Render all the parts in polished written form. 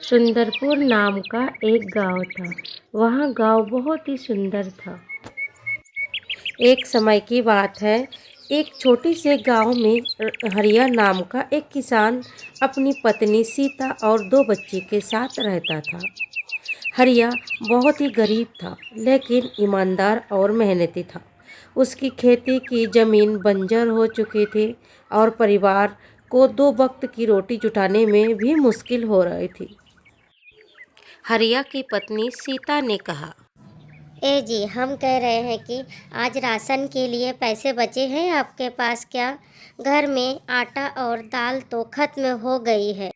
सुंदरपुर नाम का एक गांव था। वह गांव बहुत ही सुंदर था। एक समय की बात है, एक छोटे से गांव में हरिया नाम का एक किसान अपनी पत्नी सीता और दो बच्चे के साथ रहता था। हरिया बहुत ही गरीब था, लेकिन ईमानदार और मेहनती था। उसकी खेती की जमीन बंजर हो चुकी थी और परिवार को दो वक्त की रोटी जुटाने में भी मुश्किल हो रही थी। हरिया की पत्नी सीता ने कहा, ए जी, हम कह रहे हैं कि आज राशन के लिए पैसे बचे हैं आपके पास क्या? घर में आटा और दाल तो खत्म हो गई है।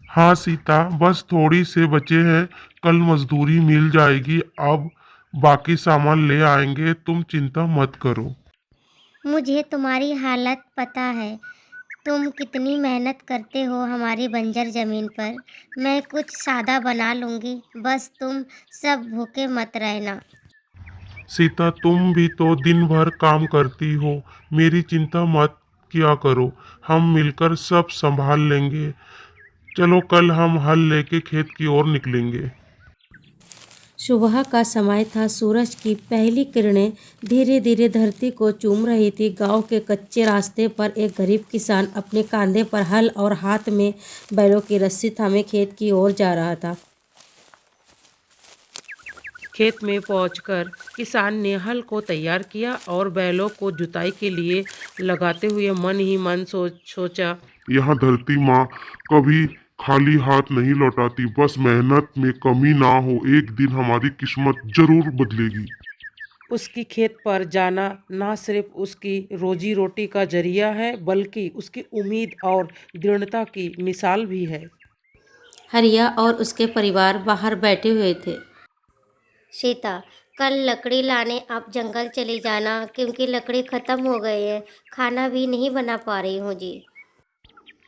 हाँ सीता, बस थोड़ी से बचे हैं। कल मजदूरी मिल जाएगी। अब बाकी सामान ले आएंगे, तुम चिंता मत करो। मुझे तुम्हारी हालत पता है। तुम कितनी मेहनत करते हो हमारी बंजर ज़मीन पर। मैं कुछ सादा बना लूँगी, बस तुम सब भूखे मत रहना। सीता, तुम भी तो दिन भर काम करती हो। मेरी चिंता मत किया करो, हम मिलकर सब संभाल लेंगे। चलो, कल हम हल लेके खेत की ओर निकलेंगे। सुबह का समय था। सूरज की पहली किरणें धीरे धीरे धरती को चूम रही थी। गांव के कच्चे रास्ते पर एक गरीब किसान अपने कंधे पर हल और हाथ में बैलों की रस्सी थामे खेत की ओर जा रहा था। खेत में पहुंचकर किसान ने हल को तैयार किया और बैलों को जुताई के लिए लगाते हुए मन ही मन सोचा, यहाँ धरती माँ कभी खाली हाथ नहीं लौटाती। बस मेहनत में कमी ना हो, एक दिन हमारी किस्मत जरूर बदलेगी। उसकी खेत पर जाना ना सिर्फ उसकी रोजी रोटी का जरिया है, बल्कि उसकी उम्मीद और दृढ़ता की मिसाल भी है। हरिया और उसके परिवार बाहर बैठे हुए थे। सीता, कल लकड़ी लाने आप जंगल चली जाना, क्योंकि लकड़ी ख़त्म हो गई है। खाना भी नहीं बना पा रही हूँ जी।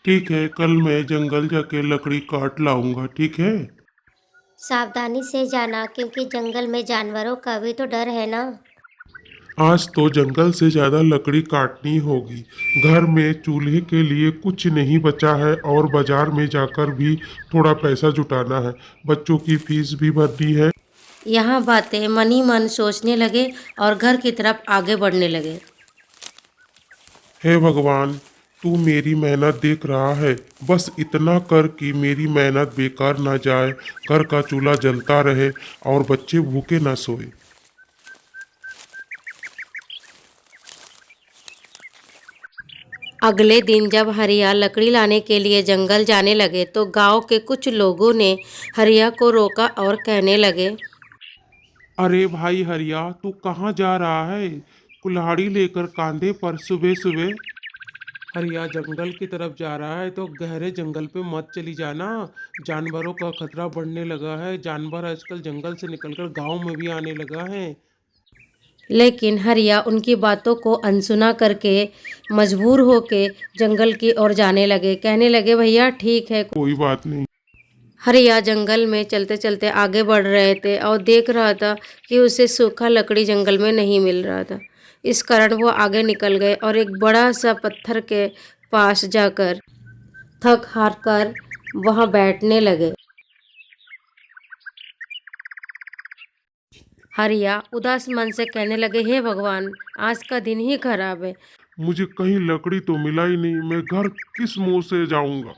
ठीक है, कल मैं जंगल जाके लकड़ी काट लाऊंगा, ठीक है। सावधानी से जाना, क्योंकि जंगल में जानवरों का भी तो डर है ना। आज तो जंगल से ज्यादा लकड़ी काटनी होगी। घर में चूल्हे के लिए कुछ नहीं बचा है और बाजार में जाकर भी थोड़ा पैसा जुटाना है। बच्चों की फीस भी भरनी है। यहाँ बातें मन ही मन सोचने लगे और घर की तरफ आगे बढ़ने लगे। हे भगवान, तू मेरी मेहनत देख रहा है। बस इतना कर कि मेरी मेहनत बेकार ना जाए, घर का चूल्हा जलता रहे और बच्चे भूखे ना सोए। अगले दिन जब हरिया लकड़ी लाने के लिए जंगल जाने लगे तो गांव के कुछ लोगों ने हरिया को रोका और कहने लगे, अरे भाई हरिया, तू कहाँ जा रहा है? कुल्हाड़ी लेकर कांधे पर सुबह सुबह? हरिया जंगल की तरफ जा रहा है तो गहरे जंगल पे मत चली जाना। जानवरों का खतरा बढ़ने लगा है। जानवर आजकल जंगल से निकलकर गांव में भी आने लगा है। लेकिन हरिया उनकी बातों को अनसुना करके मजबूर होके जंगल की ओर जाने लगे। कहने लगे, भैया ठीक है। कोई बात नहीं। हरिया जंगल में चलते चलते आगे बढ़ रहे थे और देख रहा था कि उसे सूखा लकड़ी जंगल में नहीं मिल रहा था। इस कारण वो आगे निकल गए और एक बड़ा सा पत्थर के पास जाकर थक हार कर वहां बैठने लगे। हरिया उदास मन से कहने लगे, हे भगवान, आज का दिन ही खराब है। मुझे कहीं लकड़ी तो मिला ही नहीं, मैं घर किस मुंह से जाऊंगा?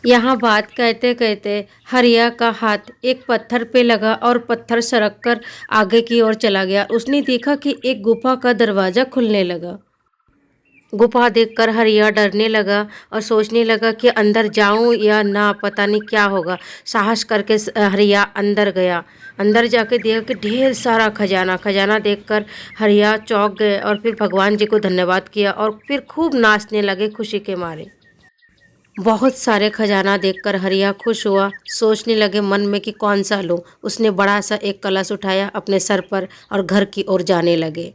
यहाँ बात कहते कहते हरिया का हाथ एक पत्थर पे लगा और पत्थर सरक कर आगे की ओर चला गया। उसने देखा कि एक गुफा का दरवाजा खुलने लगा। गुफा देखकर हरिया डरने लगा और सोचने लगा कि अंदर जाऊं या ना, पता नहीं क्या होगा। साहस करके हरिया अंदर गया। अंदर जाके देखा कि ढेर सारा खजाना। खजाना देखकर हरिया चौंक गए और फिर भगवान जी को धन्यवाद किया और फिर खूब नाचने लगे खुशी के मारे। बहुत सारे खजाना देखकर हरिया खुश हुआ। सोचने लगे मन में कि कौन सा लूं। उसने बड़ा सा एक कलश उठाया अपने सर पर और घर की ओर जाने लगे।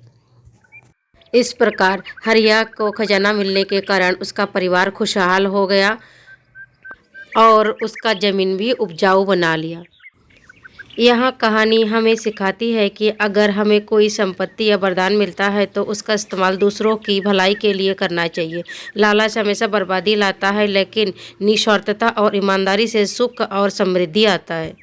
इस प्रकार हरिया को खजाना मिलने के कारण उसका परिवार खुशहाल हो गया और उसका जमीन भी उपजाऊ बना लिया। यहाँ कहानी हमें सिखाती है कि अगर हमें कोई संपत्ति या वरदान मिलता है तो उसका इस्तेमाल दूसरों की भलाई के लिए करना चाहिए। लालच हमेशा बर्बादी लाता है, लेकिन निस्वार्थता और ईमानदारी से सुख और समृद्धि आता है।